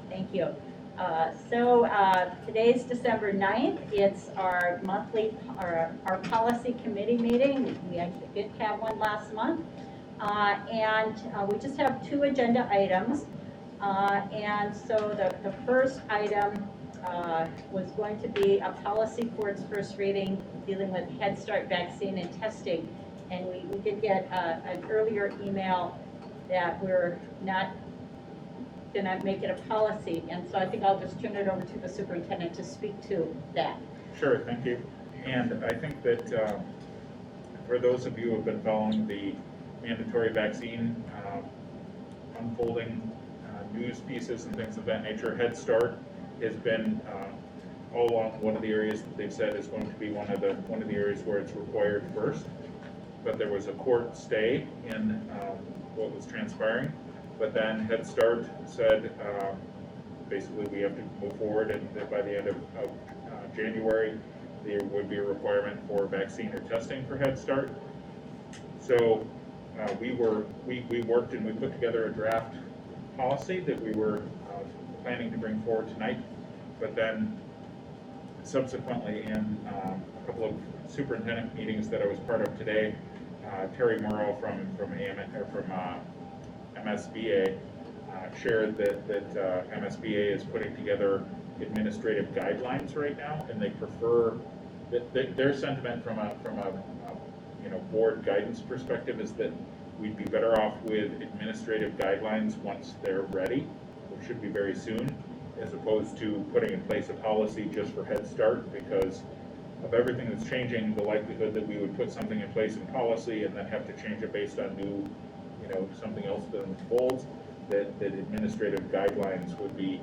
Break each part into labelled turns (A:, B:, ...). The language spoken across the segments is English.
A: Thank you. Today's December 9th. It's our monthly, our policy committee meeting. We actually did have one last month. We just have two agenda items. The first item was going to be a policy for its first reading dealing with Head Start vaccine and testing. And we did get an earlier email that we're not going to make it a policy. And so I think I'll just turn it over to the superintendent to speak to that.
B: Sure, thank you. And I think that for those of you who have been following the mandatory vaccine unfolding news pieces and things of that nature, Head Start has been all along one of the areas that they've said is going to be one of the areas where it's required first. But there was a court stay in what was transpiring. But then Head Start said basically we have to move forward, and that by the end of January there would be a requirement for vaccine or testing for Head Start. So we worked and we put together a draft policy that we were planning to bring forward tonight. But then subsequently in a couple of superintendent meetings that I was part of today, Terry Morrow from MSBA shared that MSBA is putting together administrative guidelines right now, and they prefer that their sentiment from a board guidance perspective is that we'd be better off with administrative guidelines once they're ready, which should be very soon, as opposed to putting in place a policy just for Head Start, because of everything that's changing, the likelihood that we would put something in place in policy and then have to change it based on new, something else that unfolds, that administrative guidelines would be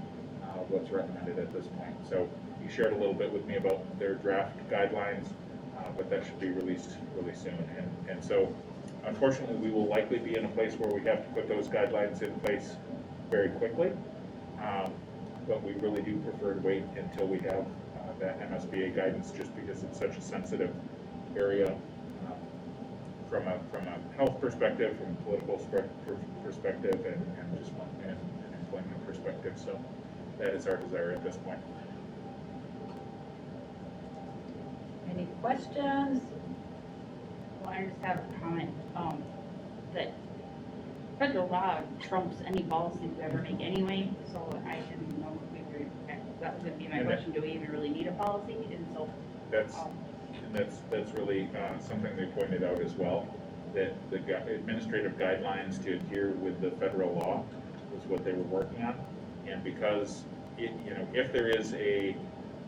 B: what's recommended at this point. So he shared a little bit with me about their draft guidelines, but that should be released really soon. And so unfortunately we will likely be in a place where we have to put those guidelines in place very quickly, but we really do prefer to wait until we have that MSBA guidance, just because it's such a sensitive area from a health perspective, from a political perspective, and just an employment perspective. So that is our desire at this point.
A: Any questions?
C: Well, I just have a comment that federal law trumps any policy we ever make anyway, so I didn't know if we were, that was going to be my question, do we even really need a policy? And so
B: that's really something they pointed out as well, that the administrative guidelines to adhere with the federal law was what they were working on. And because if there is a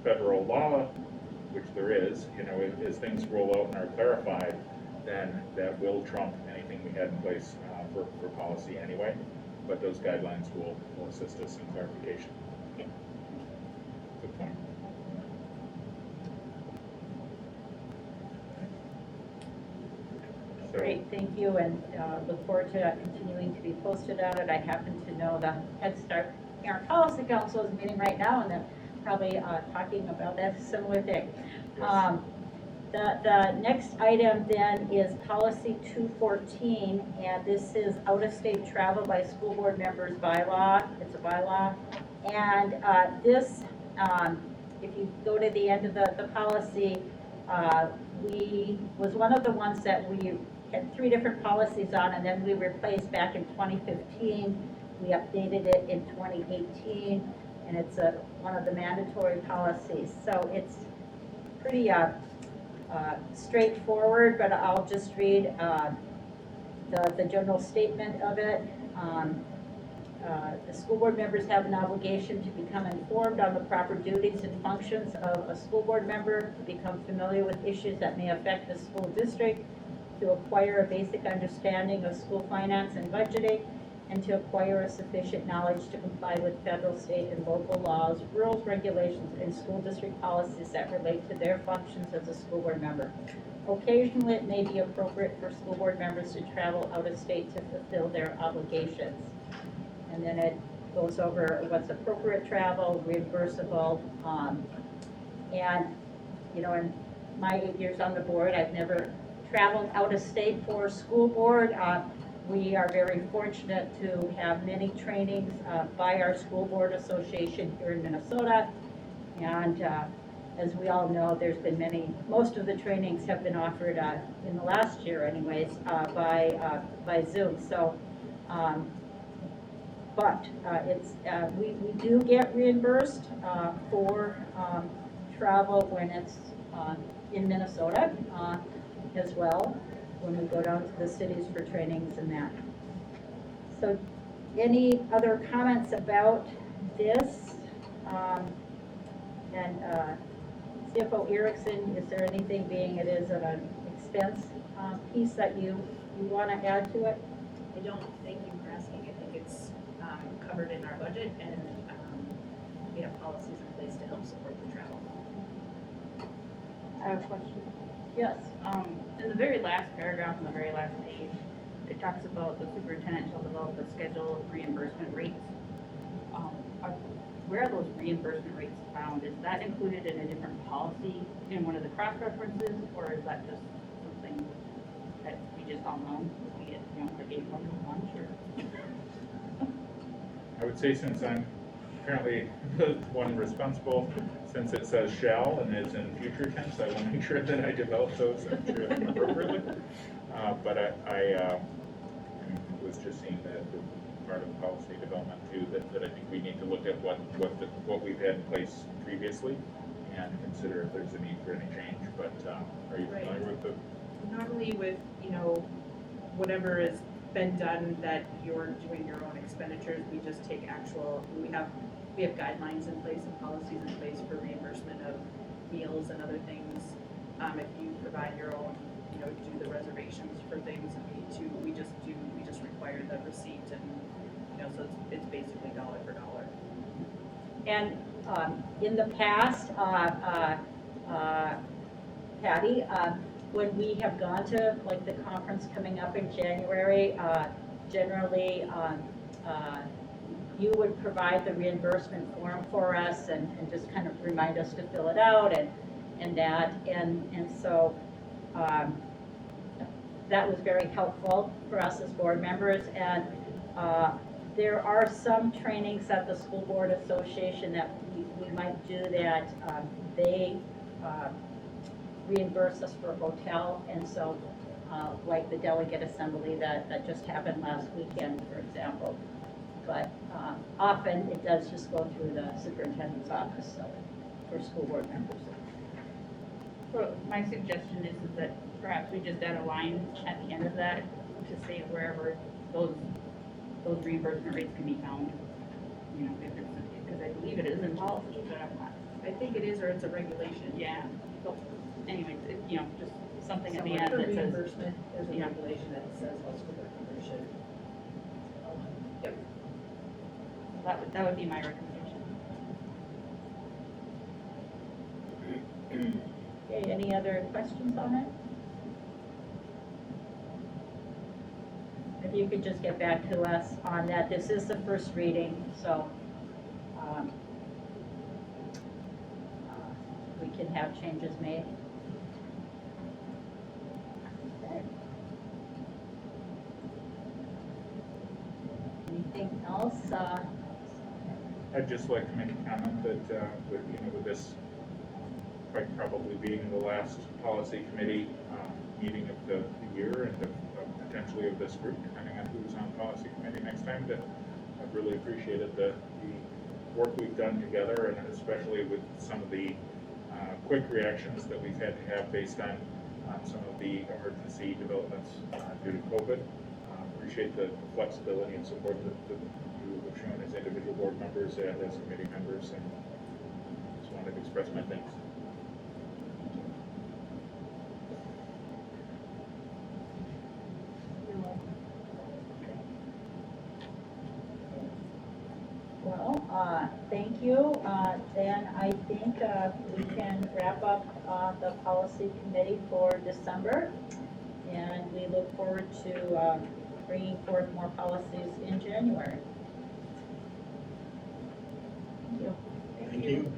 B: federal law, which there is, as things roll out and are clarified, then that will trump anything we had in place for policy anyway. But those guidelines will assist us in clarification.
A: Okay.
B: Good point. So,
A: great, thank you, and look forward to continuing to be posted on it. I happen to know the Head Start Parent Policy Council is meeting right now, and they're probably talking about that similar thing.
B: yes.
A: The next item then is policy 214, and this is out-of-state travel by school board members bylaw. It's a bylaw, and this, if you go to the end of the policy, was one of the ones that we had 3 different policies on, and then we replaced back in 2015. We updated it in 2018, and it's one of the mandatory policies. So it's pretty straightforward, but I'll just read the general statement of it. The school board members have an obligation to become informed on the proper duties and functions of a school board member, to become familiar with issues that may affect the school district, to acquire a basic understanding of school finance and budgeting, and to acquire a sufficient knowledge to comply with federal, state, and local laws, rules, regulations, and school district policies that relate to their functions as a school board member. Occasionally, it may be appropriate for school board members to travel out of state to fulfill their obligations. And then it goes over what's appropriate travel, reimbursable, and in my 8 years on the board, I've never traveled out of state for school board. We are very fortunate to have many trainings by our school board association here in Minnesota. And as we all know, there's been most of the trainings have been offered in the last year anyways, by Zoom. So, we do get reimbursed for travel when it's in Minnesota as well, when we go down to the cities for trainings and that. So any other comments about this? CFO Erickson, is there anything, being it is an expense piece, that you want to add to it?
D: I don't, thank you for asking. I think it's covered in our budget, and we have policies in place to help support the travel.
C: I have a question.
A: Yes.
C: In the very last paragraph on the very last page, it talks about the superintendent shall develop a schedule of reimbursement rates. Where are those reimbursement rates found? Is that included in a different policy in one of the cross-references, or is that just something that we just all know? We get, like $8 lunch, or?
B: I would say, since I'm apparently the one responsible, since it says shall and is in future tense, I will make sure that I develop those appropriately. But I was just seeing that part of policy development too, that I think we need to look at what we've had in place previously and consider if there's a need for any change. But are you familiar with the?
D: Normally with, whatever has been done that you're doing your own expenditures, we just take actual, we have guidelines in place and policies in place for reimbursement of meals and other things. If you provide your own, do the reservations for things, we just require the receipt, and so it's basically dollar for dollar.
A: And in the past, Patty, when we have gone to like the conference coming up in January, generally you would provide the reimbursement form for us and just kind of remind us to fill it out and that. And so that was very helpful for us as board members. And there are some trainings at the School Board Association that we might do that they reimburse us for a hotel. And so like the delegate assembly that just happened last weekend, for example. But often it does just go through the superintendent's office, so, for school board members.
C: So my suggestion is that perhaps we just add a line at the end of that to say wherever those reimbursement rates can be found. Because I believe it is in policy, but I'm not.
D: I think it is, or it's a regulation.
C: Yeah. So anyways, just something at the
D: Somewhere
C: end
D: for
C: that says.
D: reimbursement, there's a regulation that says how school board members should. Yep.
C: That would be my recommendation.
A: Okay, any other questions on it? If you could just get back to us on that. This is the first reading, so we can have changes made. Okay. Anything else?
B: I'd just like to make a comment that with this quite probably being the last policy committee meeting of the year and potentially of this group, depending on who's on policy committee next time, that I've really appreciated the work we've done together, and especially with some of the quick reactions that we've had to have based on some of the emergency developments due to COVID. Appreciate the flexibility and support that you have shown as individual board members and as committee members, and just wanted to express my thanks.
A: Well, thank you. Then I think we can wrap up the policy committee for December, and we look forward to bringing forth more policies in January. Thank you.
E: Thank you.